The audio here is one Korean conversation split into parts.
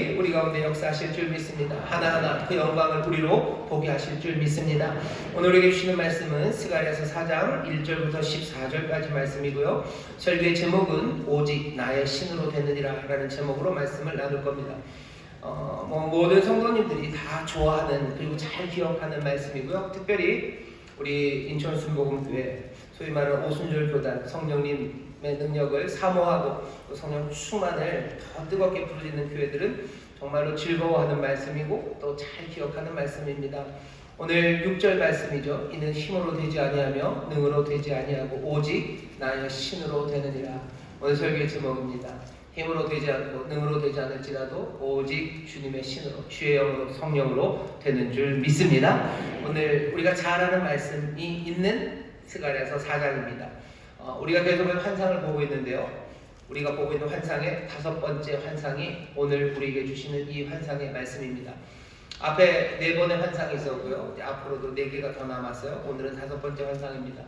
특별히 우리 가운데 역사하실 줄 믿습니다. 하나하나 그 영광을 우리로 보게 하실 줄 믿습니다. 오늘 우리에게 주시는 말씀은 스가랴서 4장 1절부터 14절까지 말씀이고요. 설교의 제목은 오직 나의 신으로 되느니라 라는 제목으로 말씀을 나눌 겁니다. 모든 성도님들이 다 좋아하는 그리고 잘 기억하는 말씀이고요. 특별히 우리 인천 순복음교회 소위 말하는 오순절 교단 성령님의 능력을 사모하고 또 성령 충만을 더 뜨겁게 부르짖는 교회들은 정말로 즐거워하는 말씀이고 또 잘 기억하는 말씀입니다. 오늘 6절 말씀이죠. 이는 힘으로 되지 아니하며 능으로 되지 아니하고 오직 나의 신으로 되느니라. 오늘 설교의 제목입니다. 힘으로 되지 않고 능으로 되지 않을지라도 오직 주님의 신으로 주의 영으로 성령으로 되는 줄 믿습니다. 오늘 우리가 잘 아는 말씀이 있는 스가랴서 4장입니다. 우리가 계속 환상을 보고 있는데요. 우리가 보고 있는 환상의 5번째 환상이 오늘 우리에게 주시는 이 환상의 말씀입니다. 앞에 4번의 환상이 있었고요. 앞으로도 4개가 더 남았어요. 오늘은 5번째 환상입니다.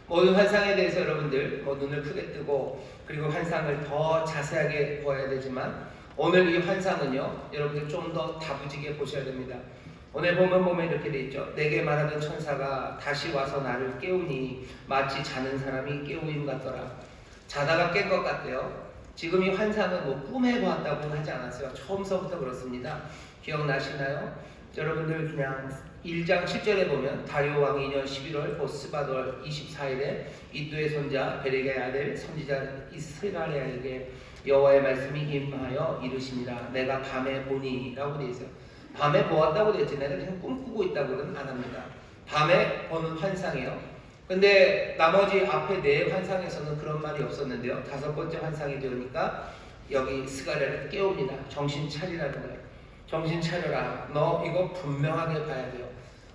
모든 환상에 대해서 여러분들 눈을 크게 뜨고 그리고 환상을 더 자세하게 보아야 되지만 오늘 이 환상은요 여러분들 좀 더 다부지게 보셔야 됩니다. 오늘 보면 이렇게 돼 있죠. 내게 말하던 천사가 다시 와서 나를 깨우니 마치 자는 사람이 깨우임 같더라. 자다가 깬 것 같대요. 지금 이 환상은 꿈에 보았다고는 하지 않았어요. 처음서부터 그렇습니다. 기억나시나요? 여러분들 그냥 1장 7절에 보면 다리오 왕 2년 11월 보스바돌 24일에 이두의 손자 베레가의 아들 선지자 이스라엘에게 여호와의 말씀이 임하여 이르시니라. 내가 밤에 보니 라고 되어 있어요. 밤에 보았다고 되어 있지 내가 그냥 꿈꾸고 있다고는 안 합니다. 밤에 보는 환상이에요. 근데 나머지 앞에 4 환상에서는 그런 말이 없었는데요. 5번째 환상이 되니까 여기 스가랴를 깨웁니다. 정신 차리라는 거예요. 정신 차려라. 너 이거 분명하게 봐야 돼요.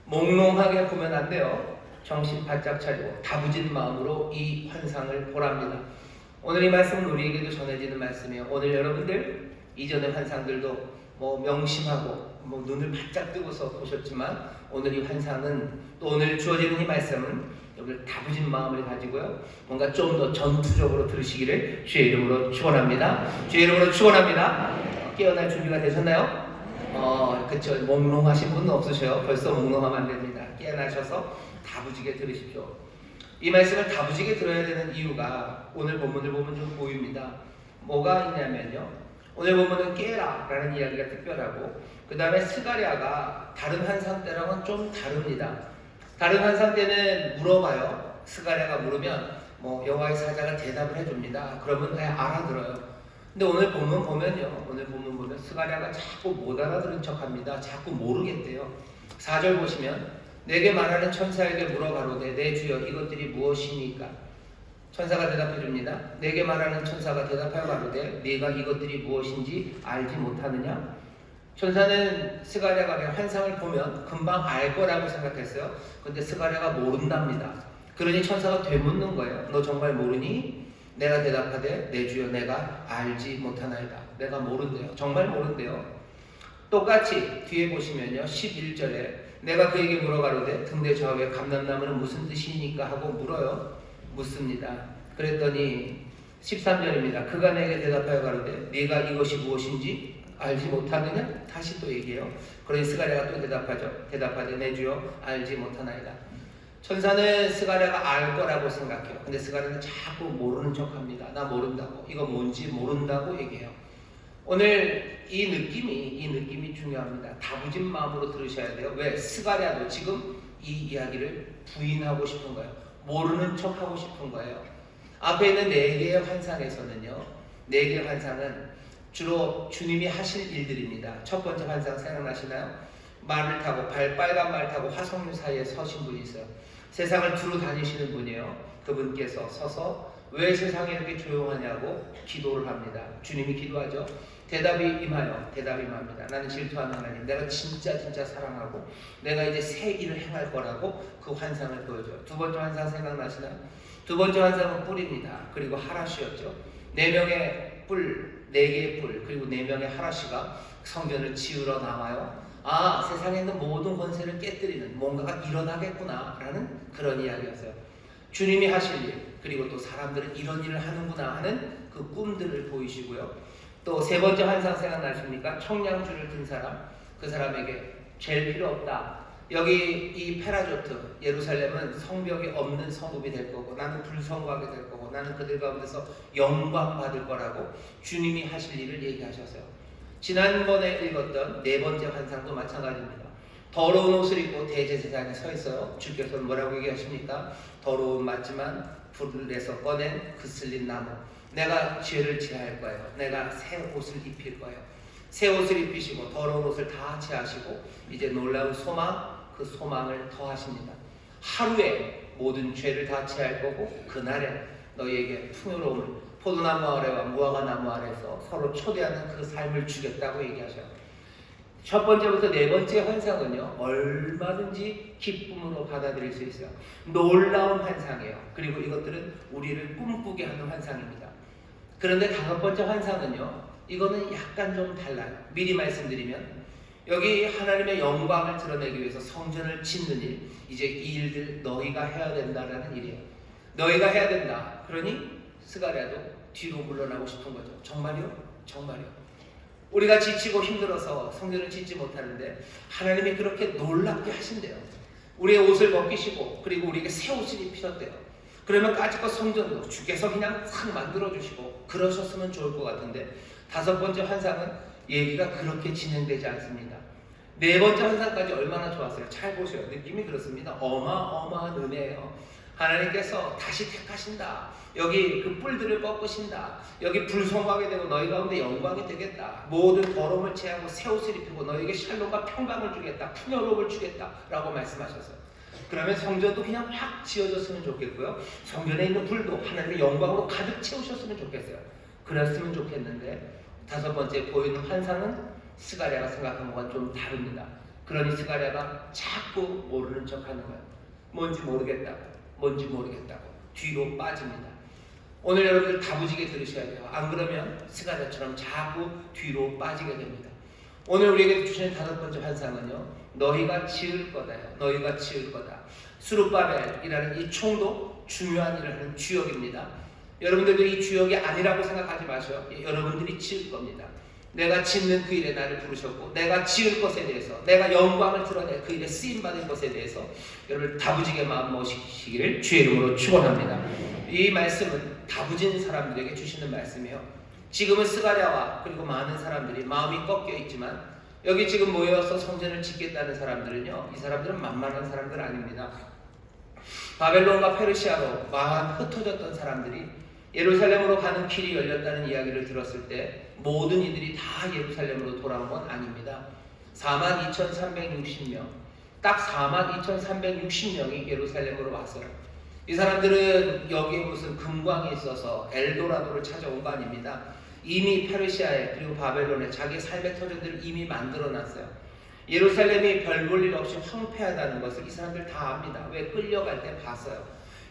몽롱하게 보면 안 돼요. 정신 바짝 차리고 다부진 마음으로 이 환상을 보랍니다. 오늘 이 말씀은 우리에게도 전해지는 말씀이에요. 오늘 여러분들 이전의 환상들도 명심하고 눈을 바짝 뜨고서 보셨지만 오늘 이 환상은 또 오늘 주어지는 이 말씀은 여러분들 다부진 마음을 가지고요. 뭔가 좀 더 전투적으로 들으시기를 주의 이름으로 축원합니다. 주의 이름으로 축원합니다. 깨어날 준비가 되셨나요? 그쵸. 몽롱하신 분은 없으셔요. 벌써 몽롱하면 안 됩니다. 깨어나셔서 다부지게 들으십시오. 이 말씀을 다부지게 들어야 되는 이유가 오늘 본문을 보면 좀 보입니다. 뭐가 있냐면요. 오늘 본문은 깨라 라는 이야기가 특별하고 그 다음에 스가랴가 다른 환상 때랑은 좀 다릅니다. 다른 환상 때는 물어봐요. 스가랴가 물으면 여호와의 사자가 대답을 해줍니다. 그러면 그냥 알아들어요. 근데 오늘 본문 보면요. 오늘 본문 보면 스가랴가 자꾸 못 알아들은 척합니다. 자꾸 모르겠대요. 4절 보시면 내게 말하는 천사에게 물어가로되 내 주여 이것들이 무엇이니까? 천사가 대답해 줍니다. 내게 말하는 천사가 대답하여 가로되 네가 이것들이 무엇인지 알지 못하느냐? 천사는 스가랴가 환상을 보면 금방 알 거라고 생각했어요. 근데 스가랴가 모른답니다. 그러니 천사가 되묻는 거예요. 너 정말 모르니? 내가 대답하되 내 주여 내가 알지 못하나이다. 내가 모른대요. 정말 모른대요. 똑같이 뒤에 보시면요 11절에 내가 그에게 물어가로되 등대 좌우에 감람나무는 무슨 뜻이니까 하고 물어요. 묻습니다. 그랬더니 13절입니다. 그가 내게 대답하여 가로되 네가 이것이 무엇인지 알지 못하느냐? 다시 또 얘기해요. 그러니 스가랴가 또 대답하되 내 주여 알지 못하나이다. 천사는 스가랴가 알 거라고 생각해요. 근데 스가랴는 자꾸 모르는 척합니다. 나 모른다고. 이거 뭔지 모른다고 얘기해요. 오늘 이 느낌이 중요합니다. 다부진 마음으로 들으셔야 돼요. 왜? 스가랴도 지금 이 이야기를 부인하고 싶은 거예요. 모르는 척하고 싶은 거예요. 앞에 있는 4개의 환상에서는요. 4개의 환상은 주로 주님이 하실 일들입니다. 첫 번째 환상 생각나시나요? 말을 타고 빨간 말 타고 화석류 사이에 서신 분이 있어요. 세상을 두루 다니시는 분이에요. 그분께서 서서 왜 세상이 이렇게 조용하냐고 기도를 합니다. 주님이 기도하죠. 대답이 임합니다. 나는 질투하는 하나님, 내가 진짜 사랑하고 내가 이제 새 일을 행할 거라고 그 환상을 보여줘요. 2번째 환상 생각나시나요? 2번째 환상은 뿔입니다. 그리고 하라시였죠. 4명의 뿔, 4개의 뿔, 그리고 4명의 하라시가 성전을 지으러 나와요. 세상에 있는 모든 권세를 깨뜨리는 뭔가가 일어나겠구나 라는 그런 이야기였어요. 주님이 하실 일, 그리고 또 사람들은 이런 일을 하는구나 하는 그 꿈들을 보이시고요. 또 세 번째 환상 생각나십니까? 청량줄을 든 사람, 그 사람에게 죄일 필요 없다. 여기 이 페라조트, 예루살렘은 성벽이 없는 성읍이 될 거고 나는 불성하게 될 거고 나는 그들 가운데서 영광 받을 거라고 주님이 하실 일을 얘기하셨어요. 지난번에 읽었던 네 번째 환상도 마찬가지입니다. 더러운 옷을 입고 대제사장에 서 있어요. 주께서는 뭐라고 얘기하십니까? 더러운 맞지만 불을 내서 꺼낸 그슬린 나무, 내가 죄를 제할 거예요. 내가 새 옷을 입힐 거예요. 새 옷을 입히시고 더러운 옷을 다 제하시고 이제 놀라운 소망, 그 소망을 더하십니다. 하루에 모든 죄를 다 제할 거고 그날에 너희에게 풍요로움을, 포도나무 아래와 무화과나무 아래에서 서로 초대하는 그 삶을 주겠다고 얘기하셔요. 첫 번째부터 네 번째 환상은요, 얼마든지 기쁨으로 받아들일 수 있어요. 놀라운 환상이에요. 그리고 이것들은 우리를 꿈꾸게 하는 환상입니다. 그런데 다섯 번째 환상은요, 이거는 약간 좀 달라요. 미리 말씀드리면 여기 하나님의 영광을 드러내기 위해서 성전을 짓는 일, 이제 이 일들 너희가 해야 된다라는 일이에요. 너희가 해야 된다. 그러니 스가랴도 뒤로 물러나고 싶은 거죠. 정말요? 정말요. 우리가 지치고 힘들어서 성전을 짓지 못하는데 하나님이 그렇게 놀랍게 하신대요. 우리의 옷을 벗기시고 그리고 우리에게 새 옷을 입히셨대요. 그러면 까짓것 성전도 주께서 그냥 싹 만들어주시고 그러셨으면 좋을 것 같은데 다섯 번째 환상은 얘기가 그렇게 진행되지 않습니다. 네 번째 환상까지 얼마나 좋았어요. 잘 보세요. 느낌이 그렇습니다. 어마어마한 은혜예요. 하나님께서 다시 택하신다. 여기 그 뿔들을 꺾으신다. 여기 불성하게 되고 너희 가운데 영광이 되겠다. 모든 더러움을 제하고 새 옷을 입히고 너희에게 샬롬과 평강을 주겠다. 풍요로움을 주겠다 라고 말씀하셨어요. 그러면 성전도 그냥 확 지어졌으면 좋겠고요. 성전에 있는 불도 하나님의 영광으로 가득 채우셨으면 좋겠어요. 그랬으면 좋겠는데 다섯 번째 보이는 환상은 스가랴가 생각한 것과 좀 다릅니다. 그러니 스가랴가 자꾸 모르는 척하는 거예요. 뭔지 모르겠다고 뒤로 빠집니다. 오늘 여러분들 다부지게 들으셔야 돼요. 안 그러면 스가랴처럼 자꾸 뒤로 빠지게 됩니다. 오늘 우리에게 주시는 다섯 번째 환상은요, 너희가 지을 거다요. 너희가 지을 거다. 스룹바벨이라는 이 총도 중요한 일을 하는 주역입니다. 여러분들도 이 주역이 아니라고 생각하지 마셔요. 여러분들이 지을 겁니다. 내가 짓는 그 일에 나를 부르셨고 내가 지을 것에 대해서 내가 영광을 드러내 그 일에 쓰임받은 것에 대해서 여러분 다부지게 마음 먹으시기를 주의 이름으로 축원합니다. 이 말씀은 다부진 사람들에게 주시는 말씀이에요. 지금은 스가랴와 그리고 많은 사람들이 마음이 꺾여 있지만 여기 지금 모여서 성전을 짓겠다는 사람들은요, 이 사람들은 만만한 사람들 아닙니다. 바벨론과 페르시아로 마음 흩어졌던 사람들이 예루살렘으로 가는 길이 열렸다는 이야기를 들었을 때 모든 이들이 다 예루살렘으로 돌아온 건 아닙니다. 42,360명, 딱 42,360명이 예루살렘으로 왔어요. 이 사람들은 여기에 무슨 금광이 있어서 엘도라도를 찾아온 거 아닙니다. 이미 페르시아에 그리고 바벨론에 자기 삶의 터전들을 이미 만들어놨어요. 예루살렘이 별 볼 일 없이 황폐하다는 것을 이 사람들 다 압니다. 왜? 끌려갈 때 봤어요.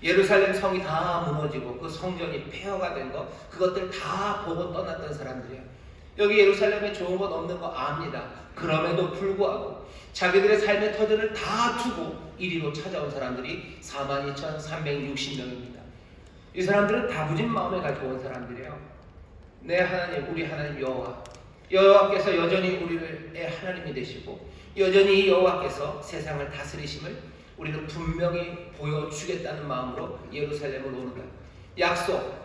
예루살렘 성이 다 무너지고 그 성전이 폐허가 된 것, 그것들 다 보고 떠났던 사람들이에요. 여기 예루살렘에 좋은 것 없는 거 압니다. 그럼에도 불구하고 자기들의 삶의 터전을 다 두고 이리로 찾아온 사람들이 42,360명입니다. 이 사람들은 다부진 마음을 가지고 온 사람들이에요. 내 하나님, 우리 하나님 여호와께서 여전히 우리의 하나님이 되시고 여전히 여호와께서 세상을 다스리심을 우리는 분명히 보여주겠다는 마음으로 예루살렘으로 오는 거예요.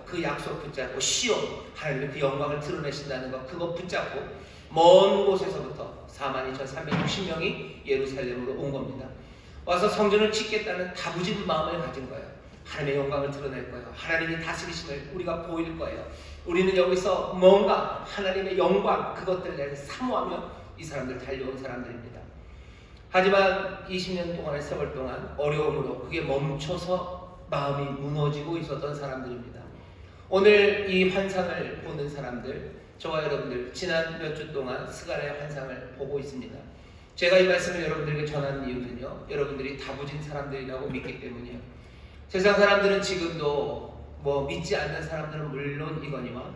그 약속 붙잡고 시온, 하나님의 그 영광을 드러내신다는 것, 그거 붙잡고 먼 곳에서부터 42,360명이 예루살렘으로 온 겁니다. 와서 성전을 짓겠다는 다부진 마음을 가진 거예요. 하나님의 영광을 드러낼 거예요. 하나님이 다스리심을 우리가 보일 거예요. 우리는 여기서 뭔가 하나님의 영광, 그것들을 사모하며 이 사람들 달려온 사람들입니다. 하지만 20년 동안의 세월 동안 어려움으로 그게 멈춰서 마음이 무너지고 있었던 사람들입니다. 오늘 이 환상을 보는 사람들, 저와 여러분들 지난 몇 주 동안 스가랴의 환상을 보고 있습니다. 제가 이 말씀을 여러분들에게 전하는 이유는요, 여러분들이 다부진 사람들이라고 믿기 때문이에요. 세상 사람들은 지금도 믿지 않는 사람들은 물론이거니와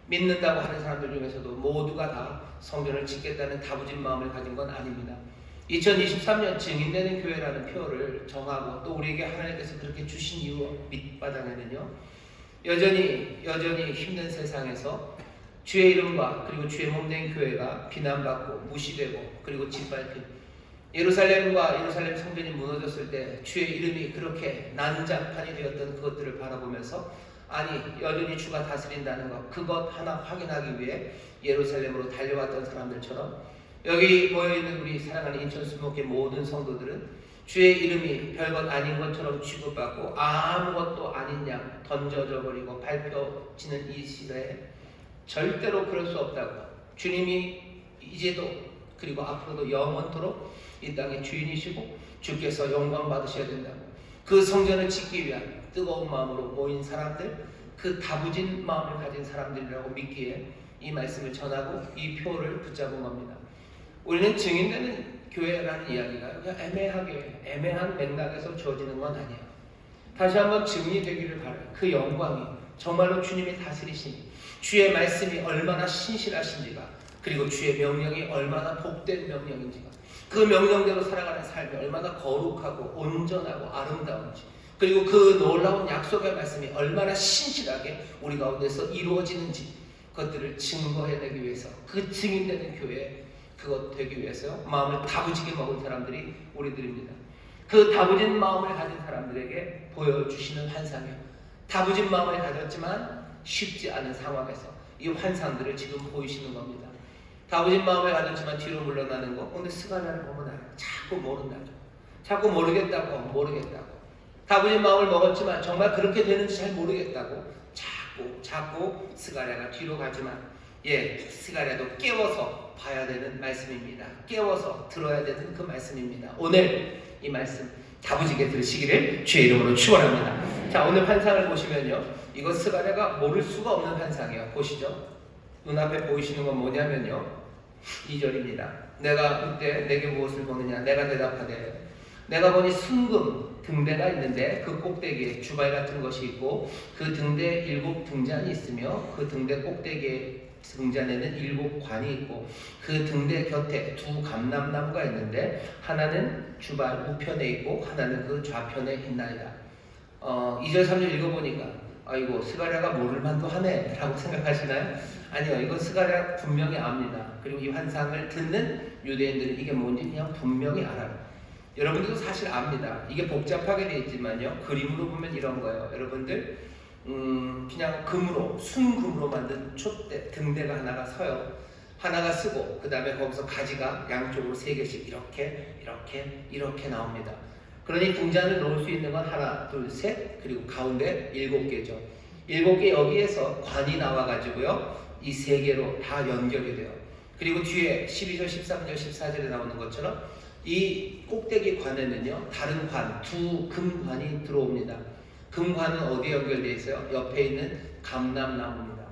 믿는다고 하는 사람들 중에서도 모두가 다 성전을 짓겠다는 다부진 마음을 가진 건 아닙니다. 2023년 증인되는 교회라는 표를 정하고 또 우리에게 하나님께서 그렇게 주신 이유 밑바닥에는요, 여전히 힘든 세상에서 주의 이름과 그리고 주의 몸된 교회가 비난받고 무시되고 그리고 짓밟힌 예루살렘과 예루살렘 성전이 무너졌을 때 주의 이름이 그렇게 난장판이 되었던 그것들을 바라보면서 아니 여전히 주가 다스린다는 것 그것 하나 확인하기 위해 예루살렘으로 달려왔던 사람들처럼 여기 모여있는 우리 사랑하는 인천수목회 모든 성도들은 주의 이름이 별것 아닌 것처럼 취급받고 아무것도 아닌 양 던져져 버리고 밟혀지는 이 시대에 절대로 그럴 수 없다고 주님이 이제도 그리고 앞으로도 영원토록 이 땅의 주인이시고 주께서 영광 받으셔야 된다고 그 성전을 짓기 위한 뜨거운 마음으로 모인 사람들 그 다부진 마음을 가진 사람들이라고 믿기에 이 말씀을 전하고 이 표를 붙잡은 겁니다. 우리는 증인되는 교회라는 이야기가 그냥 애매한 맥락에서 주어지는 건 아니에요. 다시 한번 증인이 되기를 바라요. 그 영광이 정말로 주님이 다스리시니 주의 말씀이 얼마나 신실하신지가 그리고 주의 명령이 얼마나 복된 명령인지가 그 명령대로 살아가는 삶이 얼마나 거룩하고 온전하고 아름다운지 그리고 그 놀라운 약속의 말씀이 얼마나 신실하게 우리 가운데서 이루어지는지 그것들을 증거해내기 위해서 그 증인되는 교회에 그것 되기 위해서요. 마음을 다부지게 먹은 사람들이 우리들입니다. 그 다부진 마음을 가진 사람들에게 보여주시는 환상이요. 다부진 마음을 가졌지만 쉽지 않은 상황에서 이 환상들을 지금 보이시는 겁니다. 다부진 마음을 가졌지만 뒤로 물러나는 거. 근데 스가랴를 보면 알아요. 자꾸 모른다죠. 자꾸 모르겠다고. 다부진 마음을 먹었지만 정말 그렇게 되는지 잘 모르겠다고. 자꾸 스가랴가 뒤로 가지만 스가랴도 깨워서 봐야 되는 말씀입니다. 깨워서 들어야 되는 그 말씀입니다. 오늘 이 말씀 다부지게 들으시기를 주의 이름으로 축원합니다. 자, 오늘 환상을 보시면요. 이건 스가랴가 모를 수가 없는 환상이에요. 보시죠. 눈앞에 보이시는 건 뭐냐면요. 2절입니다. 내가 그때 내게 무엇을 보느냐? 내가 대답하되 내가 보니 순금 등대가 있는데 그 꼭대기에 주발 같은 것이 있고 그 등대에 7 등잔이 있으며 그 등대 꼭대기에 등잔에는 7 관이 있고 그 등대 곁에 2 감람나무가 있는데 하나는 주발 우편에 있고 하나는 그 좌편에 있나이다. 2절 3절 읽어보니까 아이고 스가랴가 모를 만도 하네 라고 생각하시나요? 아니요, 이건 스가랴 분명히 압니다. 그리고 이 환상을 듣는 유대인들은 이게 뭔지 그냥 분명히 알아요. 여러분들도 사실 압니다. 이게 복잡하게 되어 있지만요, 그림으로 보면 이런 거예요. 여러분들 그냥 금으로 순금으로 만든 촛대 등대가 하나가 서요. 하나가 쓰고 그 다음에 거기서 가지가 양쪽으로 3개씩 이렇게 나옵니다. 그러니 등잔을 놓을 수 있는 건 하나, 둘, 셋, 그리고 가운데 7개죠. 7개 여기에서 관이 나와가지고요, 이 3개로 다 연결이 돼요. 그리고 뒤에 12절, 13절, 14절에 나오는 것처럼 이 꼭대기 관에는요, 다른 관, 2 금관이 들어옵니다. 금관은 어디에 연결되어 있어요? 옆에 있는 감람나무입니다.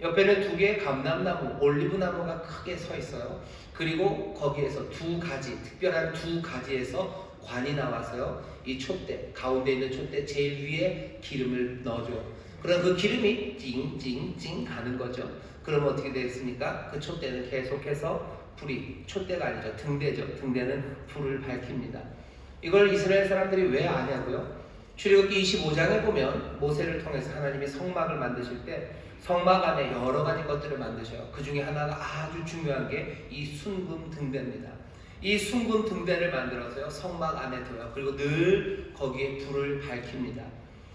옆에는 2개의 감람나무, 올리브나무가 크게 서 있어요. 그리고 거기에서 2 가지, 특별한 2 가지에서 관이 나와서요, 이 촛대, 가운데 있는 촛대 제일 위에 기름을 넣어줘요. 그럼 그 기름이 찡찡찡 가는 거죠. 그럼 어떻게 되겠습니까? 그 촛대는 계속해서 불이, 촛대가 아니죠, 등대죠. 등대는 불을 밝힙니다. 이걸 이스라엘 사람들이 왜 아냐고요? 출애굽기 25장에 보면 모세를 통해서 하나님이 성막을 만드실 때 성막 안에 여러 가지 것들을 만드셔요. 그 중에 하나가 아주 중요한 게 이 순금 등대입니다. 이 순금 등대를 만들어서요, 성막 안에 둬요. 그리고 늘 거기에 불을 밝힙니다.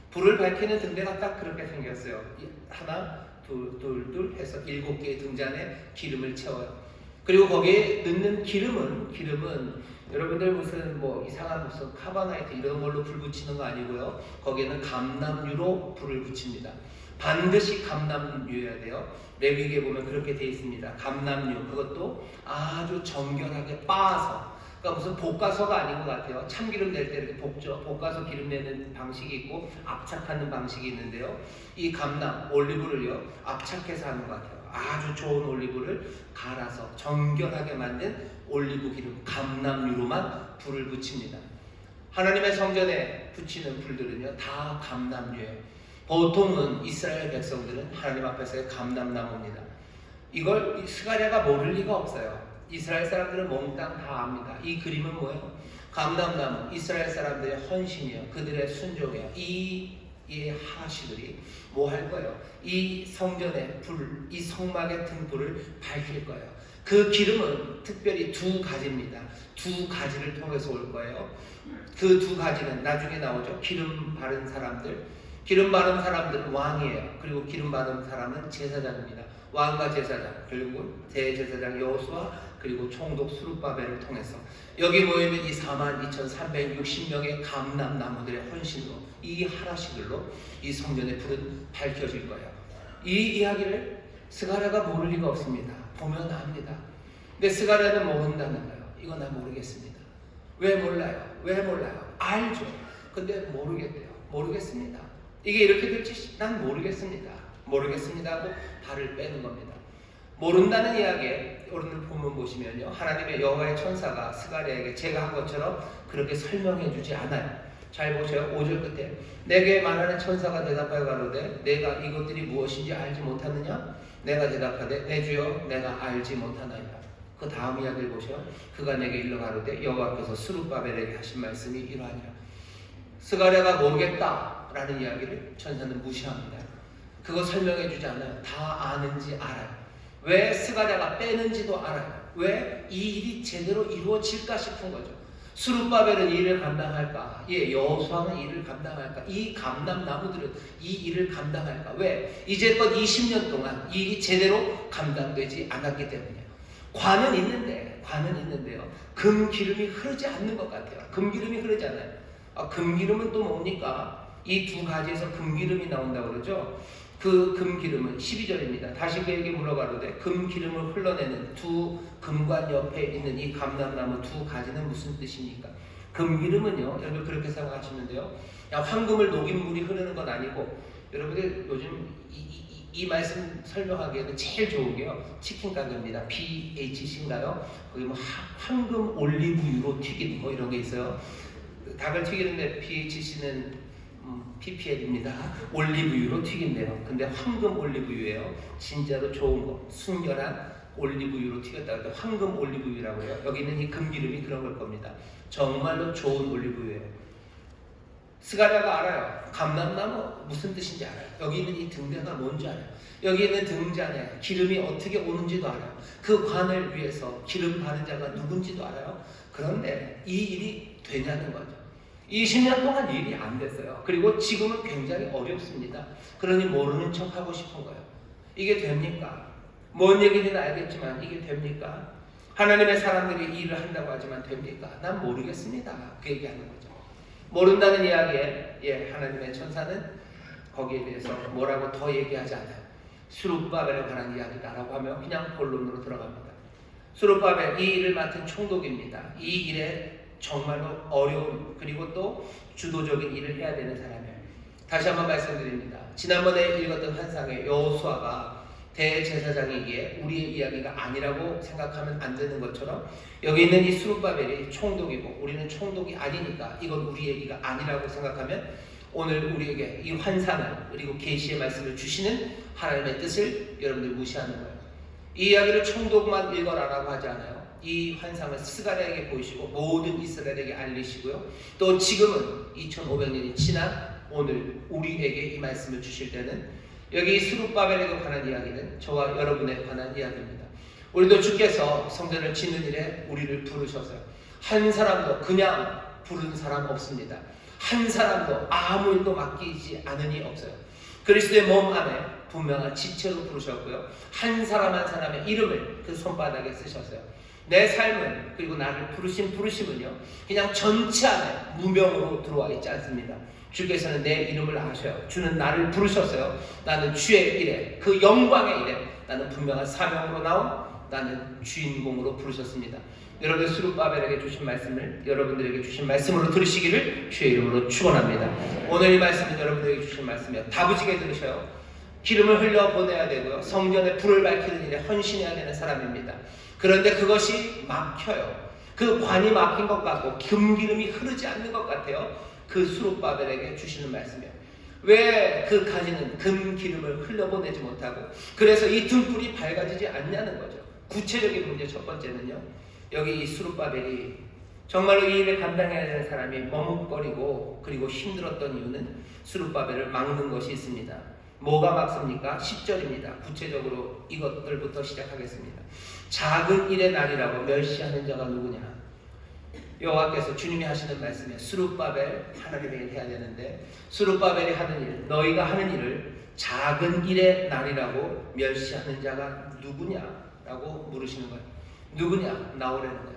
불을 밝히는 등대가 딱 그렇게 생겼어요. 하나, 둘 해서 7개의 등잔에 기름을 채워요. 그리고 거기에 넣는 기름은 여러분들 무슨 이상한 무슨 카바나이트 이런 걸로 불 붙이는 거 아니고요. 거기에는 감람유로 불을 붙입니다. 반드시 감람유여야 돼요. 레위기에 보면 그렇게 되어 있습니다. 감람유, 그것도 아주 정결하게 빻아서, 그러니까 무슨 볶아서가 아닌 것 같아요. 참기름 낼 때 이렇게 볶죠. 볶아서 기름 내는 방식이 있고 압착하는 방식이 있는데요, 이 감람, 올리브를요 압착해서 하는 것 같아요. 아주 좋은 올리브를 갈아서 정결하게 만든 올리브 기름, 감람유로만 불을 붙입니다. 하나님의 성전에 붙이는 불들은요 다 감람유예요. 보통은 이스라엘 백성들은 하나님 앞에서의 감람나무입니다. 이걸 스가랴가 모를 리가 없어요. 이스라엘 사람들은 몽땅 다 압니다. 이 그림은 뭐예요? 감람나무, 이스라엘 사람들의 헌신이요, 그들의 순종이요. 이 이 하나시들이 뭐 할 거예요? 이 성전의 불, 이 성막의 등불을 밝힐 거예요. 그 기름은 특별히 두 가지입니다. 두 가지를 통해서 올 거예요. 그 두 가지는 나중에 나오죠. 기름 바른 사람들. 기름 바른 사람들은 왕이에요. 그리고 기름 바른 사람은 제사장입니다. 왕과 제사장, 그리고 대제사장 여호수아, 그리고 총독 스룹바벨을 통해서 여기 모이면 이 42,360명의 감람나무들의 헌신으로 이 하나씩들로 이 성전의 불은 밝혀질 거예요. 이 이야기를 스가랴가 모를 리가 없습니다. 보면 압니다. 근데 스가랴는 모른다는 거예요. 이거 나 모르겠습니다. 왜 몰라요? 왜 몰라요? 알죠. 근데 모르겠대요. 모르겠습니다. 이게 이렇게 될지 난 모르겠습니다. 모르겠습니다 하고 발을 빼는 겁니다. 모른다는 이야기에 오늘 본문 보시면요, 하나님의 여호와의 천사가 스가랴에게 제가 한 것처럼 그렇게 설명해 주지 않아요. 잘 보세요. 5절 끝에 내게 말하는 천사가 대답하여 가로되 내가 이것들이 무엇인지 알지 못하느냐? 내가 대답하되 내 주여 내가 알지 못하나이다. 그 다음 이야기를 보세요. 그가 내게 일러 가로되 여호와께서 스룹바벨에게 하신 말씀이 이러하니라. 스가랴가 모르겠다라는 이야기를 천사는 무시합니다. 그거 설명해 주지 않아요. 다 아는지 알아요. 왜 스가랴가 빼는지도 알아요. 왜 이 일이 제대로 이루어질까 싶은 거죠. 스룹바벨은 이 일을 감당할까? 예, 여호수아는 이 일을 감당할까? 이 감람나무들은 이 일을 감당할까? 왜? 이제껏 20년 동안 이 일이 제대로 감당되지 않았기 때문이에요. 관은 있는데요. 금기름이 흐르지 않는 것 같아요. 금기름이 흐르지 않아요. 금기름은 또 뭡니까? 이 두 가지에서 금기름이 나온다고 그러죠. 그 금기름은 12절입니다. 다시 그에게 물어가로되 금기름을 흘러내는 두 금관 옆에 있는 이 감람나무 두 가지는 무슨 뜻입니까? 금기름은요, 여러분 그렇게 생각하시면 돼요. 황금을 녹인 물이 흐르는 건 아니고, 여러분들 요즘 이 말씀 설명하기에는 제일 좋은 게요, 치킨 가게입니다. BHC인가요? 거기 뭐 황금 올리브유로 튀긴 뭐 이런 게 있어요. 닭을 튀기는데 BHC는 PPL입니다. 올리브유로 튀긴대요. 근데 황금 올리브유예요. 진짜로 좋은 거, 순결한 올리브유로 튀겼다고 해서 황금 올리브유라고 해요. 여기 있는 이 금기름이 그런 걸 겁니다. 정말로 좋은 올리브유예요. 스가랴가 알아요. 감람나무 무슨 뜻인지 알아요. 여기 있는 이 등대가 뭔지 알아요. 여기 있는 등잔에 기름이 어떻게 오는지도 알아요. 그 관을 위해서 기름 바른 자가 누군지도 알아요. 그런데 이 일이 되냐는 거죠. 20년 동안 일이 안 됐어요. 그리고 지금은 굉장히 어렵습니다. 그러니 모르는 척 하고 싶은 거예요. 이게 됩니까? 뭔 얘기인지는 알겠지만 이게 됩니까? 하나님의 사람들이 일을 한다고 하지만 됩니까? 난 모르겠습니다. 그 얘기하는 거죠. 모른다는 이야기에 하나님의 천사는 거기에 대해서 뭐라고 더 얘기하지 않아요. 스룹바벨에 관한 이야기다라고 하면 그냥 본론으로 들어갑니다. 스룹바벨, 이 일을 맡은 총독입니다. 이 일에 정말로 어려운, 그리고 또 주도적인 일을 해야 되는 사람이에요. 다시 한번 말씀드립니다. 지난번에 읽었던 환상에 여호수아가 대제사장이기에 우리의 이야기가 아니라고 생각하면 안 되는 것처럼 여기 있는 이 스룹바벨이 총독이고 우리는 총독이 아니니까 이건 우리 얘기가 아니라고 생각하면 오늘 우리에게 이 환상을, 그리고 계시의 말씀을 주시는 하나님의 뜻을 여러분들 무시하는 거예요. 이 이야기를 총독만 읽어라라고 하지 않아요. 이 환상을 스가랴에게 보이시고 모든 이스라엘에게 알리시고요. 또 지금은 2500년이 지난 오늘 우리에게 이 말씀을 주실 때는 여기 스룹바벨에게 관한 이야기는 저와 여러분에 관한 이야기입니다. 우리도 주께서 성전을 짓는 일에 우리를 부르셔서요. 한 사람도 그냥 부른 사람 없습니다. 한 사람도 아무 일도 맡기지 않으니 없어요. 그리스도의 몸 안에 분명한 지체로 부르셨고요. 한 사람 한 사람의 이름을 그 손바닥에 쓰셨어요. 내 삶은, 그리고 나를 부르신 부르심은요, 그냥 전체 안에 무명으로 들어와 있지 않습니다. 주께서는 내 이름을 아셔요. 주는 나를 부르셨어요. 나는 주의 일에, 그 영광의 일에 나는 분명한 사명으로 나온, 나는 주인공으로 부르셨습니다. 여러분 스룹바벨에게 주신 말씀을 여러분들에게 주신 말씀으로 들으시기를 주의 이름으로 축원합니다. 오늘 이 말씀은 여러분들에게 주신 말씀이요, 다부지게 들으셔요. 기름을 흘려 보내야 되고요, 성전에 불을 밝히는 일에 헌신해야 되는 사람입니다. 그런데 그것이 막혀요. 그 관이 막힌 것 같고 금기름이 흐르지 않는 것 같아요. 그 스룹바벨에게 주시는 말씀이에요. 왜 그 가지는 금기름을 흘려보내지 못하고 그래서 이 등불이 밝아지지 않냐는 거죠. 구체적인 문제 첫 번째는요, 여기 이 스룹바벨이 정말로 이 일을 감당해야 되는 사람이 머뭇거리고 그리고 힘들었던 이유는 스룹바벨을 막는 것이 있습니다. 뭐가 막습니까? 10절입니다. 구체적으로 이것들부터 시작하겠습니다. 작은 일의 날이라고 멸시하는 자가 누구냐? 여호와께서 주님이 하시는 말씀에 스룹바벨 하나님의 일 해야 되는데 스룹바벨이 하는 일, 너희가 하는 일을 작은 일의 날이라고 멸시하는 자가 누구냐라고 물으시는 거예요. 누구냐? 나오라는 거예요.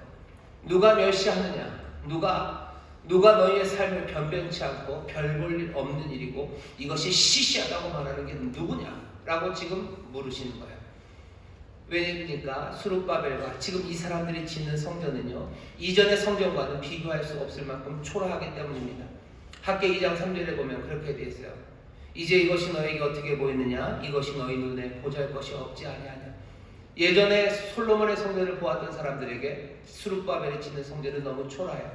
누가 멸시하느냐? 누가 너희의 삶을 변변치 않고 별 볼 일 없는 일이고 이것이 시시하다고 말하는 게 누구냐라고 지금 물으시는 거예요. 왜냐니까 스룹바벨과 지금 이 사람들이 짓는 성전은요, 이전의 성전과는 비교할 수 없을 만큼 초라하기 때문입니다. 학개 2장 3절에 보면 그렇게 되어 있어요. 이제 이것이 너에게 어떻게 보이느냐? 이것이 너희 눈에 보잘것이 없지 아니하냐. 예전에 솔로몬의 성전을 보았던 사람들에게 스룹바벨이 짓는 성전은 너무 초라해요.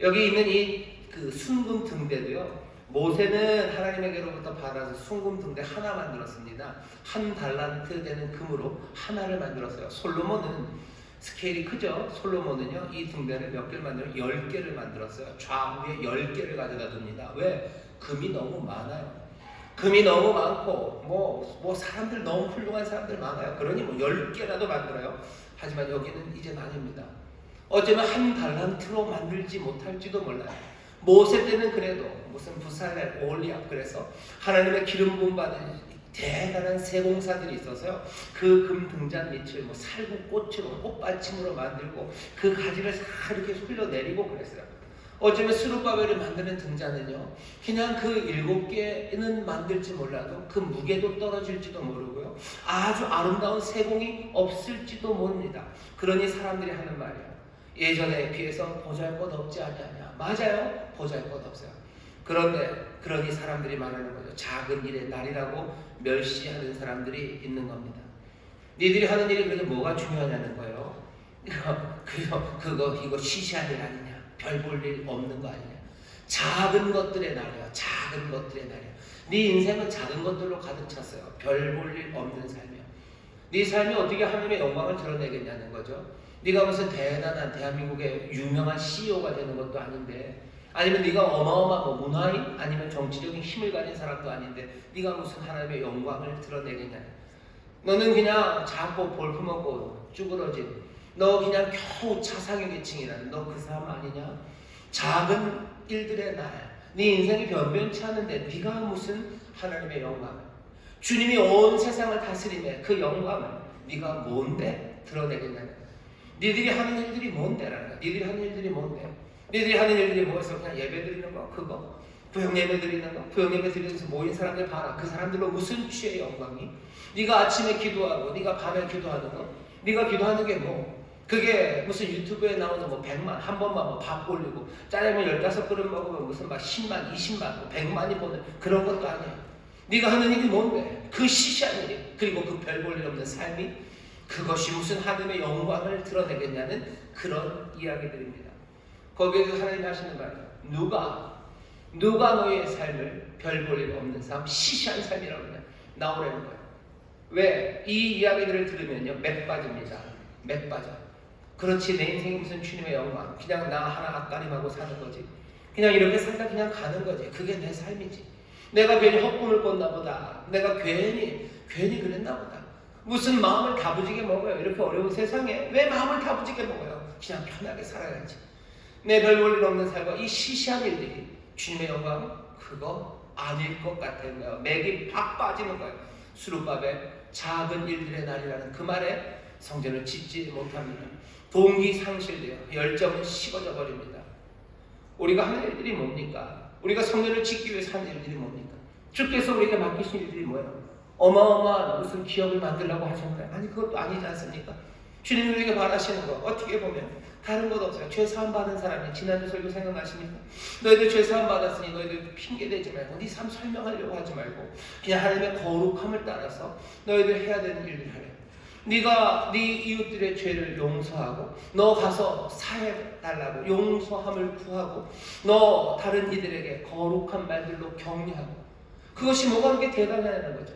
여기 있는 이 그 순금 등대도요, 모세는 하나님에게로부터 받아서 순금 등대 하나 만들었습니다. 한 달란트 되는 금으로 하나를 만들었어요. 솔로몬은 스케일이 크죠. 솔로몬은요, 이 등대를 몇 개를 만들어 10개를 만들었어요. 좌우에 10개를 가져다 둡니다. 왜? 금이 너무 많아요. 금이 너무 많고 뭐 사람들 너무 훌륭한 사람들 많아요. 그러니 뭐 10개라도 만들어요. 하지만 여기는 이제 아닙니다. 어쩌면 한 달란트로 만들지 못할지도 몰라요. 모세 때는 그래도 무슨 부살렐, 오홀리압, 그래서 하나님의 기름 부음 받은 대단한 세공사들이 있어서요, 그 금 등잔 밑을 뭐 살구꽃으로 꽃받침으로 만들고 그 가지를 싹 이렇게 흘러내리고 그랬어요. 어쩌면 스룹바벨을 만드는 등잔은요, 그냥 그 7개는 만들지 몰라도 그 무게도 떨어질지도 모르고요, 아주 아름다운 세공이 없을지도 모릅니다. 그러니 사람들이 하는 말이에요. 예전에 비해서 보잘것 없지 않냐. 맞아요. 보잘것 없어요. 그런데 그러니 사람들이 말하는 거죠. 작은 일의 날이라고 멸시하는 사람들이 있는 겁니다. 니들이 하는 일이 그게 뭐가 중요하냐는 거예요. 이거 시시한 일 아니냐. 별 볼 일 없는 거 아니냐. 작은 것들의 날이야. 작은 것들의 날이야. 네 인생은 작은 것들로 가득 찼어요. 별 볼 일 없는 삶이야. 네 삶이 어떻게 하나님의 영광을 드러내겠냐는 거죠. 네가 무슨 대단한 대한민국의 유명한 CEO가 되는 것도 아닌데, 아니면 네가 어마어마한 뭐 문화인, 아니면 정치적인 힘을 가진 사람도 아닌데 네가 무슨 하나님의 영광을 드러내겠냐. 너는 그냥 작고 볼품없고 쭈그러진, 너 그냥 겨우 차상위 계층이라는 너 그 사람 아니냐? 작은 일들의 날, 네 인생이 변변치 않은데 네가 무슨 하나님의 영광을, 주님이 온 세상을 다스림에 그 영광을 네가 뭔데 드러내겠냐는 거야. 니들이 하는 일들이 뭔데라는 거야. 니들이 하는 일들이 뭔데? 니들이 하는 일들이 뭐였어? 그냥 예배 드리는 거? 그거? 부형 예배 드리는 거? 부형 예배 드리면서 모인 사람들 봐라. 그 사람들로 무슨 취의 영광이? 네가 아침에 기도하고 네가 밤에 기도하는 거? 네가 기도하는 게 뭐? 그게 무슨 유튜브에 나오는 뭐 100만, 한 번만 뭐 밥 올리고 짜장면 15그릇 먹으면 무슨 막 10만, 20만, 뭐 100만이 보는 그런 것도 아니야. 네가 하는 일이 뭔데? 그 시시한 일이, 그리고 그 별 볼 일 없는 삶이, 그것이 무슨 하나님의 영광을 드러내겠냐는 그런 이야기들입니다. 거기에서 하나님 하시는 말이에요. 누가 너의 삶을 별 볼 일 없는 삶, 시시한 삶이라고 그냥 나오라는 거예요. 왜? 이 이야기들을 들으면요, 맥 빠집니다. 맥 빠져. 그렇지, 내 인생이 무슨 주님의 영광, 그냥 나 하나 앞가림하고 사는 거지. 그냥 이렇게 살다 그냥 가는 거지. 그게 내 삶이지. 내가 괜히 헛꿈을 꿨나 보다. 내가 괜히 그랬나 보다. 무슨 마음을 다부지게 먹어요. 이렇게 어려운 세상에 왜 마음을 다부지게 먹어요? 그냥 편하게 살아야지. 내 별 볼 일 없는 삶과 이 시시한 일들이 주님의 영광, 그거 아닐 것 같은 거예요. 맥이 팍 빠지는 거예요. 스룹바벨 작은 일들의 날이라는 그 말에 성전을 짓지 못합니다. 동기 상실돼요. 열정은 식어져 버립니다. 우리가 하는 일들이 뭡니까? 우리가 성전을 짓기 위해서 하는 일들이 뭡니까? 주께서 우리에게 맡기신 일들이 뭐예요? 어마어마한 무슨 기업을 만들라고 하셨나요? 아니, 그것도 아니지 않습니까? 주님이 우리에게 바라시는 거 어떻게 보면 다른 것 없어요. 죄 사함 받은 사람이, 지난주 설교 생각나십니까? 너희들 죄 사함 받았으니 너희들 핑계대지 말고 네 삶 설명하려고 하지 말고 그냥 하나님의 거룩함을 따라서 너희들 해야 되는 일을 하래. 네가 네 이웃들의 죄를 용서하고, 너 가서 사해달라고 용서함을 구하고, 너 다른 이들에게 거룩한 말들로 격려하고, 그것이 뭐가 그렇게 대단하냐는 거죠.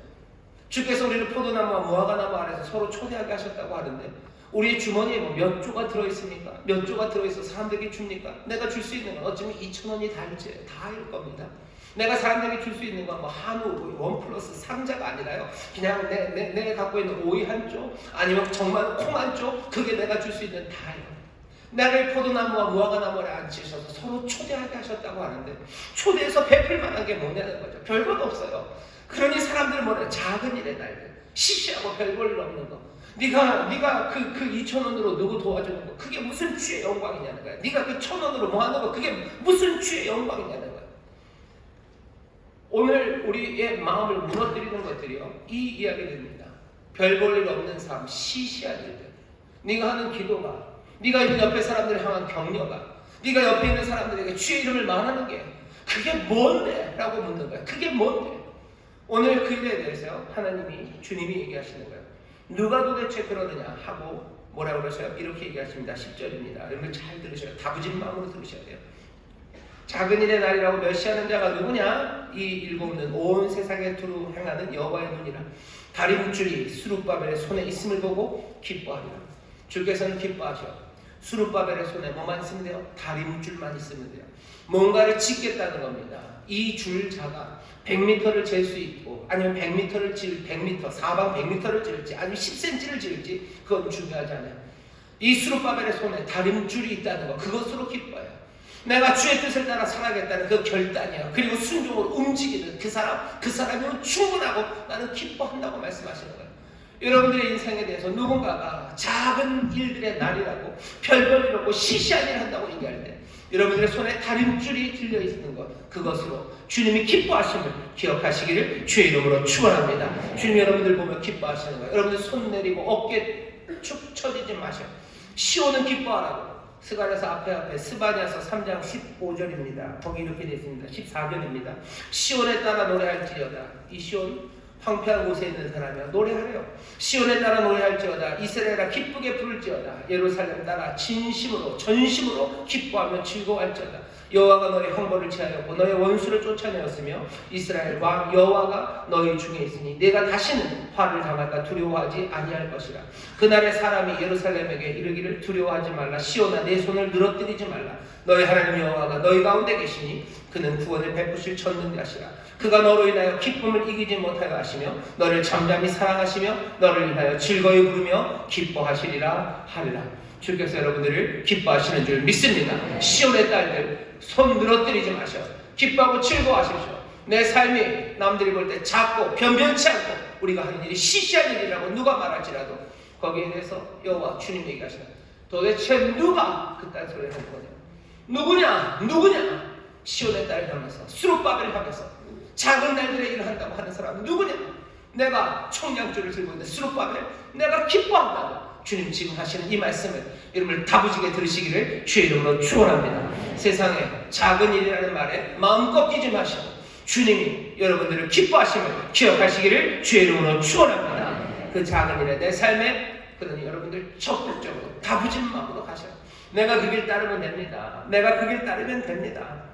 주께서 우리를 포도나무와 무화과나무 아래서 서로 초대하게 하셨다고 하는데, 우리의 주머니에 뭐 몇 조가 들어있습니까? 몇 조가 들어있어 사람들에게 줍니까? 내가 줄 수 있는 건 어쩌면 2,000원이 다일 겁니다. 내가 사람들에게 줄 수 있는 건 뭐 한우 원 플러스 상자가 아니라요. 그냥 내가 갖고 있는 오이 한 쪽, 아니면 정말 콩 한 쪽, 그게 내가 줄 수 있는 다예요. 나를 포도나무와 무화과나무에 앉히셔서 서로 초대하게 하셨다고 하는데, 초대해서 베풀 만한 게 뭐냐는 거죠. 별것 없어요. 그러니 사람들은 뭐래? 작은 일의 날들, 시시하고 별 볼 일 없는 거. 네가 그 2,000원으로 누구 도와주는 거, 그게 무슨 주의 영광이냐는 거야. 네가 그 1,000원으로 뭐 하는 거, 그게 무슨 주의 영광이냐는 거야. 오늘 우리의 마음을 무너뜨리는 것들이요, 이 이야기들입니다. 별 볼 일 없는 삶, 시시한 일들, 네가 하는 기도가, 네가 있는 옆에 사람들을 향한 격려가, 네가 옆에 있는 사람들에게 주의 이름을 말하는 게 그게 뭔데? 라고 묻는 거야. 그게 뭔데? 오늘 그 일에 대해서 하나님이, 주님이 얘기하시는 거예요. 누가 도대체 그러느냐 하고 뭐라고 그러셔요? 이렇게 얘기하십니다. 10절입니다. 여러분 잘 들으셔요. 다부진 마음으로 들으셔야 돼요. 작은 일의 날이라고 멸시하는 자가 누구냐? 이 일곱는 온 세상에 두루 행하는 여호와의 눈이라. 다리 묵줄이 스룹바벨의 손에 있음을 보고 기뻐하리라. 주께서는 기뻐하셔. 스룹바벨의 손에 뭐만 있으면 돼요? 다리 묵줄만 있으면 돼요. 뭔가를 짓겠다는 겁니다. 이 줄자가 100m를 잴 수 있고, 아니면 100m를 100m, 사방 100m를 지을지, 아니면 10cm를 지을지, 그건 중요하지 않아요. 이 스룹바벨의 손에 다리 묵줄이 있다는 거, 그것으로 기뻐해요. 내가 주의 뜻을 따라 살아가겠다는 그 결단이에요. 그리고 순종으로 움직이는 그 사람이면 충분하고 나는 기뻐한다고 말씀하시는 거예요. 여러분들의 인생에 대해서 누군가가 작은 일들의 날이라고, 별별 일 없고 시시한 일 한다고 얘기할 때, 여러분들의 손에 다림줄이 들려 있는 것, 그것으로 주님이 기뻐하심을 기억하시기를 주의 이름으로 축원합니다. 주님 여러분들 보면 기뻐하시는 거예요. 여러분들 손 내리고 어깨 축 처지지 마셔. 시온은 기뻐하라고. 스가랴서 앞에 스바냐서 3장 15절입니다. 거기 이렇게 되어 있습니다. 14절입니다. 시온에 따라 노래할지어다. 이 시온 황폐한 곳에 있는 사람이야 노래하래요. 시온에 따라 노래할지어다. 이스라엘아 기쁘게 부를지어다. 예루살렘 따라 진심으로 전심으로 기뻐하며 즐거워할지어다. 여호와가 너의 형벌을 취하였고 너의 원수를 쫓아내었으며 이스라엘 왕 여호와가 너희 중에 있으니 내가 다시는 화를 당할까 두려워하지 아니할 것이라. 그날에 사람이 예루살렘에게 이르기를 두려워하지 말라. 시온아 내 손을 늘어뜨리지 말라. 너희 하나님 여호와가 너희 가운데 계시니 그는 구원을 베푸실 전능자시라. 그가 너로 인하여 기쁨을 이기지 못하게 하시며 너를 잠잠히 사랑하시며 너를 인하여 즐거이 부르며 기뻐하시리라 하리라. 주께서 여러분들을 기뻐하시는 줄 믿습니다. 시온의 딸들 손 늘어뜨리지 마셔. 기뻐하고 즐거워하십시오. 내 삶이 남들이 볼 때 작고 변변치 않고 우리가 하는 일이 시시한 일이라고 누가 말할지라도 거기에 대해서 여호와 주님 얘기하시나 도대체 누가 그딴 소리를 하는 거냐? 누구냐? 시온의 딸을 향해서 스룹바벨을 향해서 작은 날들의 일을 한다고 하는 사람은 누구냐? 내가 청량줄을 들고 있는 스룹바벨, 내가 기뻐한다고 주님 지금 하시는 이 말씀을 여러분을 다부지게 들으시기를 주의 이름으로 축원합니다. 세상에 작은 일이라는 말에 마음 꺾이지 마시고 주님이 여러분들을 기뻐하심을 기억하시기를 주의 이름으로 축원합니다. 그 작은 일에 내 삶에 그러니 여러분들 적극적으로 다부진 마음으로 가셔요. 내가 그 길 따르면 됩니다. 내가 그 길 따르면 됩니다.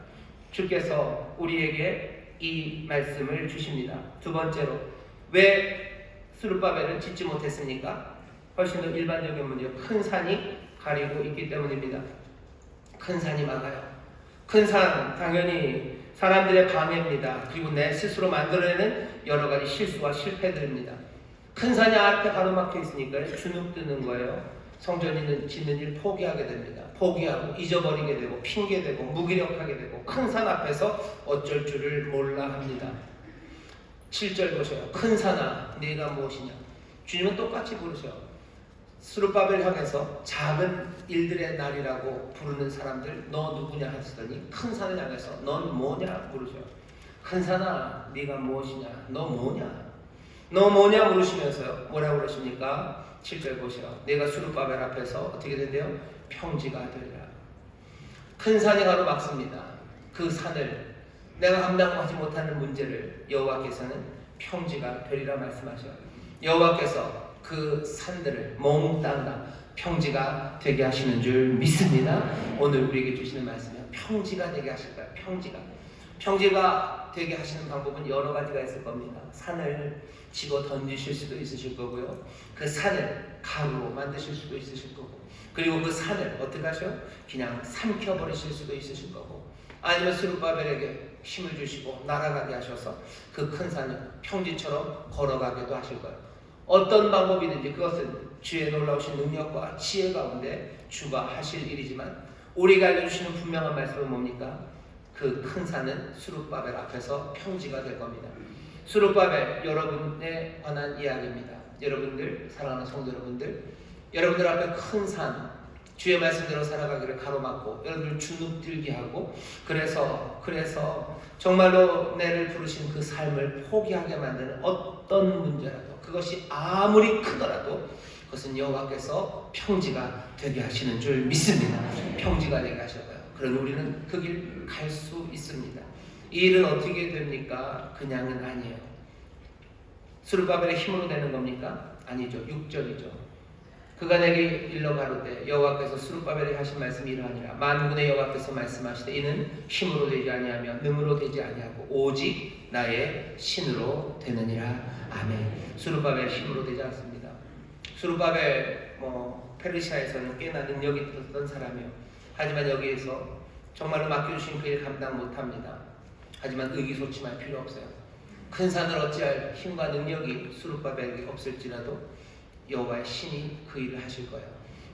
주께서 우리에게 이 말씀을 주십니다. 두 번째로 왜 스룹바벨은 짓지 못했습니까? 훨씬 더 일반적인 문제요. 큰 산이 가리고 있기 때문입니다. 큰 산이 막아요. 큰 산 당연히 사람들의 방해입니다. 그리고 내 스스로 만들어내는 여러 가지 실수와 실패들입니다. 큰 산이 앞에 가로막혀 있으니까 주눅드는 거예요. 성전 짓는 일 포기하게 됩니다. 포기하고 잊어버리게 되고 핑계대고 무기력하게 되고 큰 산 앞에서 어쩔 줄을 몰라 합니다. 7절 보세요. 큰 산아 네가 무엇이냐? 주님은 똑같이 부르셔요. 스룹바벨 향해서 작은 일들의 날이라고 부르는 사람들 너 누구냐 하시더니 큰 산을 향해서 넌 뭐냐 물으셔요. 큰 산아 네가 무엇이냐? 너 뭐냐? 너 뭐냐 물으시면서요. 뭐라고 그러십니까? 7절 보세요. 내가 스룹바벨 앞에서 어떻게 된대요? 평지가 되리라. 큰 산이 가로막습니다. 그 산을 내가 감당하지 못하는 문제를 여호와께서는 평지가 되리라 말씀하셔요. 여호와께서 그 산들을 몽땅 평지가 되게 하시는 줄 믿습니다. 오늘 우리에게 주시는 말씀은 평지가 되게 하실 거예요. 평지가 되게 하시는 방법은 여러 가지가 있을 겁니다. 산을 집어 던지실 수도 있으실 거고요. 그 산을 가루로 만드실 수도 있으실 거고, 그리고 그 산을 어떻게 하셔? 그냥 삼켜버리실 수도 있으실 거고, 아니면 스룹바벨에게 힘을 주시고 날아가게 하셔서 그 큰 산을 평지처럼 걸어가게도 하실 거예요. 어떤 방법이든지 그것은 주의 놀라우신 능력과 지혜 가운데 주가 하실 일이지만, 우리가 알려주시는 분명한 말씀은 뭡니까? 그 큰 산은 스룹바벨 앞에서 평지가 될 겁니다. 스룹바벨, 여러분에 관한 이야기입니다. 여러분들, 사랑하는 성도 여러분들 앞에 큰 산, 주의 말씀대로 살아가기를 가로막고 여러분들 주눅들게 하고, 그래서 정말로 내를 부르신 그 삶을 포기하게 만드는 어떤 문제라도, 그것이 아무리 크더라도 그것은 여호와께서 평지가 되게 하시는 줄 믿습니다. 평지가 되게 하실 거예요. 그러니 우리는 그 길 갈 수 있습니다. 이 일은 어떻게 됩니까? 그냥은 아니에요. 스룹바벨의 힘으로 되는 겁니까? 아니죠. 6절이죠. 그가 내게 일러 가로되 여호와께서 스룹바벨에게 하신 말씀이 이러하니라. 만군의 여호와께서 말씀하시되 이는 힘으로 되지 아니하며 능으로 되지 아니하고 오직 나의 신으로 되느니라. 아멘. 스룹바벨 힘으로 되지 않습니다. 스룹바벨 페르시아에서는 꽤나 능력이 있었던 사람이에요. 하지만 여기에서 정말로 맡겨주신 그 일 감당 못합니다. 하지만 의기소침할 필요 없어요. 큰 산을 어찌할 힘과 능력이 스룹바벨에게 없을지라도 여호와의 신이 그 일을 하실 거예요.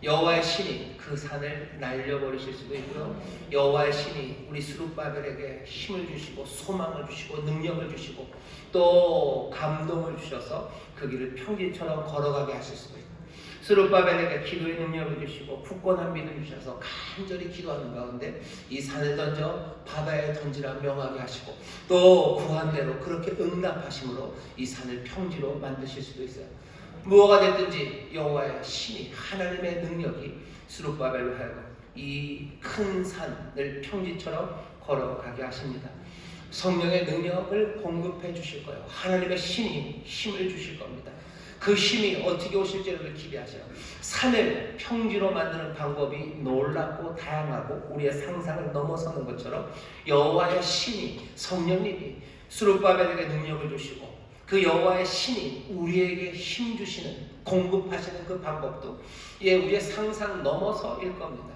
여호와의 신이 그 산을 날려버리실 수도 있고요, 여호와의 신이 우리 스룹바벨에게 힘을 주시고 소망을 주시고 능력을 주시고 또 감동을 주셔서 그 길을 평지처럼 걸어가게 하실 수도 있고, 스룹바벨에게 기도의 능력을 주시고 굳건한 믿음을 주셔서 간절히 기도하는 가운데 이 산을 던져 바다에 던지라 명하게 하시고, 또 구한 대로 그렇게 응답하심으로 이 산을 평지로 만드실 수도 있어요. 무엇가 됐든지 여호와의 신이, 하나님의 능력이 스룹바벨로 하여금 이 큰 산을 평지처럼 걸어가게 하십니다. 성령의 능력을 공급해 주실 거예요. 하나님의 신이 힘을 주실 겁니다. 그 힘이 어떻게 오실지를 기대하세요. 산을 평지로 만드는 방법이 놀랍고 다양하고 우리의 상상을 넘어서는 것처럼 여호와의 신이, 성령님이 스룹바벨에게 능력을 주시고 그 여호와의 신이 우리에게 힘 주시는, 공급하시는 그 방법도 우리의 상상 넘어서일 겁니다.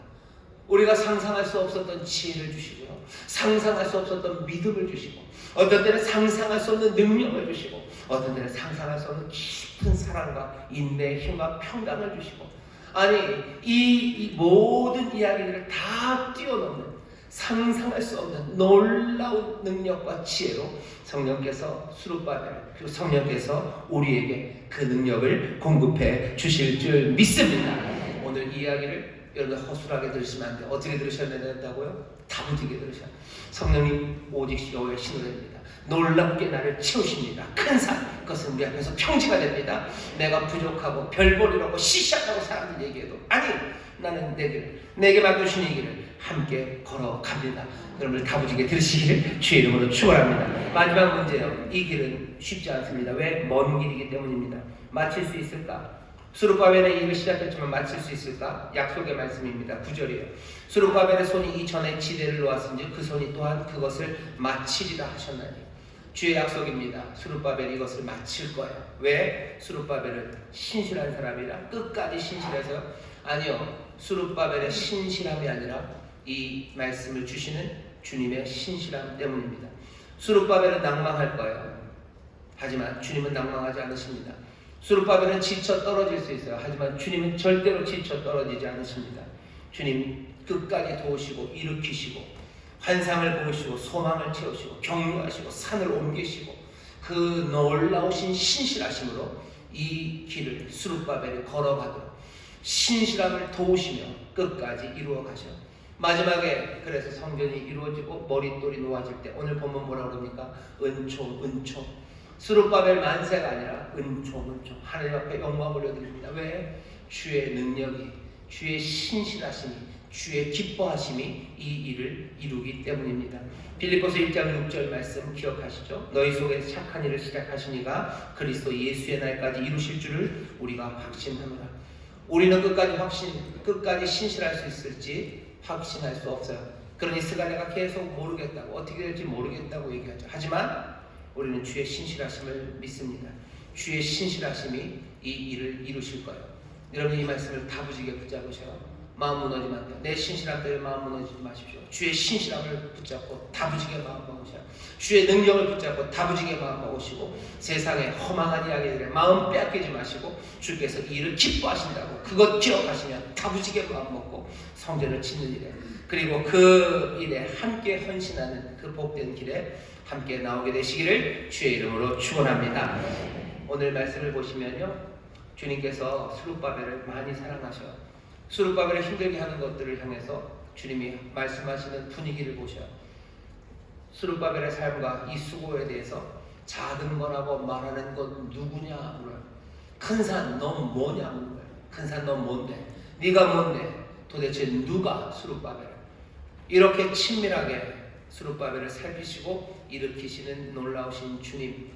우리가 상상할 수 없었던 지혜를 주시고요, 상상할 수 없었던 믿음을 주시고, 어떤 때는 상상할 수 없는 능력을 주시고, 어떤 때는 상상할 수 없는 깊은 사랑과 인내의 힘과 평강을 주시고, 아니 이 모든 이야기들을 다 뛰어넘는, 상상할 수 없는 놀라운 능력과 지혜로 성령께서 스룹바벨, 그리고 성령께서 우리에게 그 능력을 공급해 주실 줄 믿습니다. 오늘 이 이야기를 여러분 허술하게 들으시면 안 돼요. 어떻게 들으셔야 된다고요? 다부지게 들으셔야 돼요. 성령님 오직 여호와의 신으로 됩니다. 놀랍게 나를 채우십니다. 큰 산, 그것은 우리 앞에서 평지가 됩니다. 내가 부족하고 별볼이라고 시시하다고 사람들 얘기해도, 아니 나는 내게 맡겨주신 이 길을 함께 걸어갑니다. 여러분들 다부지게 들으시기를 주의 이름으로 축원합니다. 마지막 문제요. 이 길은 쉽지 않습니다. 왜? 먼 길이기 때문입니다. 마칠 수 있을까? 스룹바벨의 일을 시작했지만 마칠 수 있을까? 약속의 말씀입니다. 9절이에요. 스룹바벨의 손이 이전에 지대를 놓았은지 그 손이 또한 그것을 마치리라 하셨나니. 주의 약속입니다. 스룹바벨이 이것을 마칠 거예요. 왜? 스룹바벨은 신실한 사람이라 끝까지 신실해서요? 아니요. 스룹바벨의 신실함이 아니라 이 말씀을 주시는 주님의 신실함 때문입니다. 스룹바벨은 낭망할 거예요. 하지만 주님은 낭망하지 않으십니다. 스룹바벨은 지쳐 떨어질 수 있어요. 하지만 주님은 절대로 지쳐 떨어지지 않으십니다. 주님 끝까지 도우시고 일으키시고 환상을 보이시고 소망을 채우시고 격려하시고 산을 옮기시고 그 놀라우신 신실하심으로 이 길을 스룹바벨이 걸어가도록 신실함을 도우시며 끝까지 이루어 가셔. 마지막에 그래서 성전이 이루어지고 머릿돌이 놓아질 때 오늘 본문 뭐라고 그럽니까? 은총. 스룹바벨 만세가 아니라 은총. 하나님 앞에 영광 올려드립니다. 왜? 주의 능력이, 주의 신실하심이, 주의 기뻐하심이 이 일을 이루기 때문입니다. 빌립보서 1장 6절 말씀 기억하시죠? 너희 속에 착한 일을 시작하시니가 그리스도 예수의 날까지 이루실 줄을 우리가 확신합니다. 우리는 끝까지 신실할 수 있을지 확신할 수 없어요. 그러니 스가랴가 계속 모르겠다고, 어떻게 될지 모르겠다고 얘기하죠. 하지만 우리는 주의 신실하심을 믿습니다. 주의 신실하심이 이 일을 이루실 거예요. 여러분이 이 말씀을 다부지게 붙잡으셔요. 마음 무너지면 안 돼요. 내 신실함 때문에 마음 무너지지 마십시오. 주의 신실함을 붙잡고 다부지게 마음 먹으셔요. 주의 능력을 붙잡고 다부지게 마음 먹으시고 세상의 허망한 이야기들에 마음 빼앗기지 마시고 주께서 이 일을 기뻐하신다고 그것 기억하시면 다부지게 마음 먹고 성전을 짓는 일에 그리고 그 일에 함께 헌신하는 그 복된 길에 함께 나오게 되시기를 주의 이름으로 축원합니다. 오늘 말씀을 보시면요, 주님께서 스룹바벨을 많이 사랑하셔요. 스룹바벨을 힘들게 하는 것들을 향해서 주님이 말씀하시는 분위기를 보셔요. 스룹바벨의 삶과 이 수고에 대해서 작은 거라고 말하는 건 누구냐 물어요. 큰 산 넌 뭐냐 물어요. 큰 산 넌 뭔데? 네가 뭔데? 도대체 누가 스룹바벨을? 이렇게 친밀하게 스룹바벨을 살피시고 일으키시는 놀라우신 주님,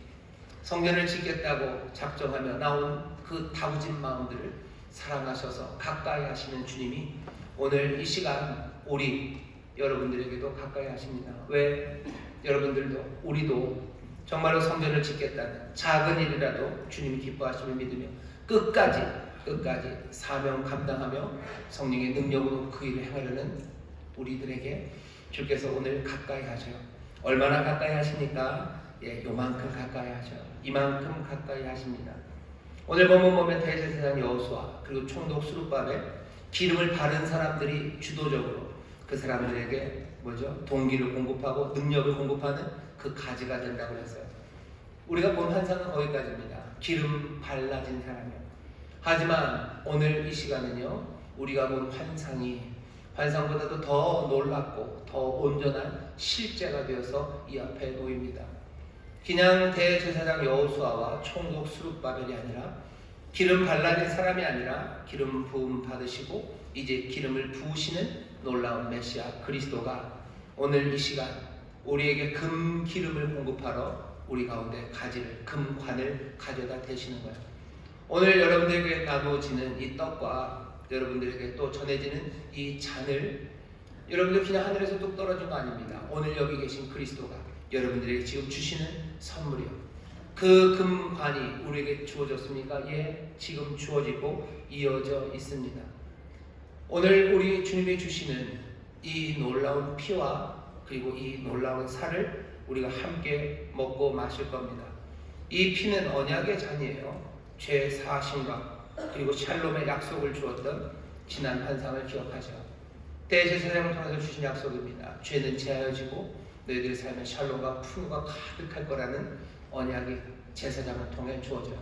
성전을 짓겠다고 작정하며 나온 그 다부진 마음들을 사랑하셔서 가까이 하시는 주님이 오늘 이 시간 우리 여러분들에게도 가까이 하십니다. 왜? 여러분들도 우리도 정말로 성전을 짓겠다는 작은 일이라도 주님이 기뻐하심을 믿으며 끝까지 사명 감당하며 성령의 능력으로 그 일을 행하려는 우리들에게 주께서 오늘 가까이 하셔요. 얼마나 가까이 하십니까? 요만큼 가까이 하셔요. 이만큼 가까이 하십니다. 오늘 본문 보면 대제사장 여호수아 그리고 총독 스룹바벨 기름을 바른 사람들이 주도적으로 그 사람들에게 동기를 공급하고 능력을 공급하는 그 가지가 된다고 했어요. 우리가 본 환상은 거기까지입니다. 기름 발라진 사람이요. 하지만 오늘 이 시간은요, 우리가 본 환상보다도 더 놀랍고 더 온전한 실제가 되어서 이 앞에 놓입니다. 그냥 대제사장 여호수아와 총독 스룹바벨이 아니라 기름 발라진 사람이 아니라 기름 부음 받으시고 이제 기름을 부으시는 놀라운 메시아 그리스도가 오늘 이 시간 우리에게 금 기름을 공급하러 우리 가운데 금관을 가져다 대시는 거예요. 오늘 여러분들에게 나누어지는 이 떡과 여러분들에게 또 전해지는 이 잔을 여러분들 그냥 하늘에서 뚝 떨어진 거 아닙니다. 오늘 여기 계신 그리스도가 여러분들에게 지금 주시는 선물이요. 그 금관이 우리에게 주어졌습니까? 예, 지금 주어지고 이어져 있습니다. 오늘 우리 주님이 주시는 이 놀라운 피와 그리고 이 놀라운 살을 우리가 함께 먹고 마실 겁니다. 이 피는 언약의 잔이에요. 죄 사심과 그리고 샬롬의 약속을 주었던 지난 환상을 기억하죠. 대제사장을 통해서 주신 약속입니다. 죄는 제하여지고 너희들의 삶에 샬롬과 풍요가 가득할 거라는 언약이 제사장을 통해 주어져요.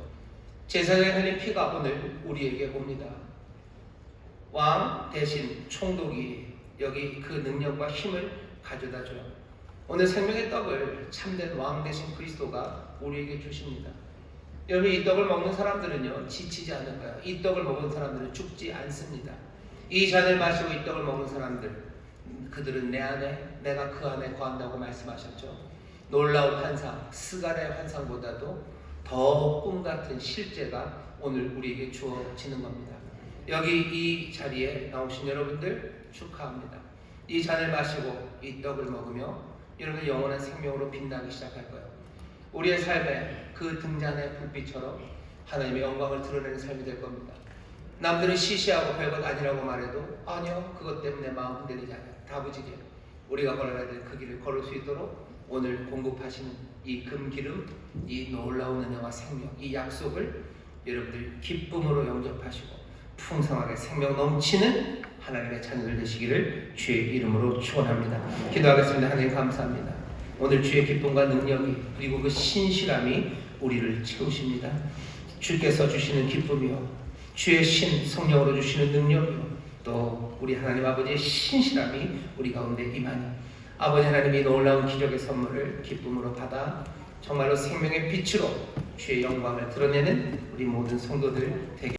제사장이 흘린 피가 오늘 우리에게 옵니다. 왕 대신 총독이 여기 그 능력과 힘을 가져다 줘요. 오늘 생명의 떡을 참된 왕 대신 그리스도가 우리에게 주십니다. 여러분, 이 떡을 먹는 사람들은요 지치지 않을 거예요. 이 떡을 먹은 사람들은 죽지 않습니다. 이 잔을 마시고 이 떡을 먹는 사람들, 그들은 내 안에 내가 그 안에 거한다고 말씀하셨죠. 놀라운 환상, 스갈의 환상보다도 더 꿈같은 실제가 오늘 우리에게 주어지는 겁니다. 여기 이 자리에 나오신 여러분들 축하합니다. 이 잔을 마시고 이 떡을 먹으며 여러분의 영원한 생명으로 빛나기 시작할 거예요. 우리의 삶에 그 등잔의 불빛처럼 하나님의 영광을 드러내는 삶이 될 겁니다. 남들은 시시하고 별것 아니라고 말해도 아니요, 그것 때문에 마음 흔들리지 않아요. 다부지게 우리가 걸어야 될 그 길을 걸을 수 있도록 오늘 공급하시는 이 금기름, 이 놀라운 은혜와 생명, 이 약속을 여러분들 기쁨으로 영접하시고 풍성하게 생명 넘치는 하나님의 자녀들 되시기를 주의 이름으로 축원합니다. 기도하겠습니다. 하나님 감사합니다. 오늘 주의 기쁨과 능력이 그리고 그 신실함이 우리를 채우십니다. 주께서 주시는 기쁨이요, 주의 신 성령으로 주시는 능력이요, 또 우리 하나님 아버지의 신실함이 우리 가운데 임하니 아버지 하나님이 놀라운 기적의 선물을 기쁨으로 받아 정말로 생명의 빛으로 주의 영광을 드러내는 우리 모든 성도들 되게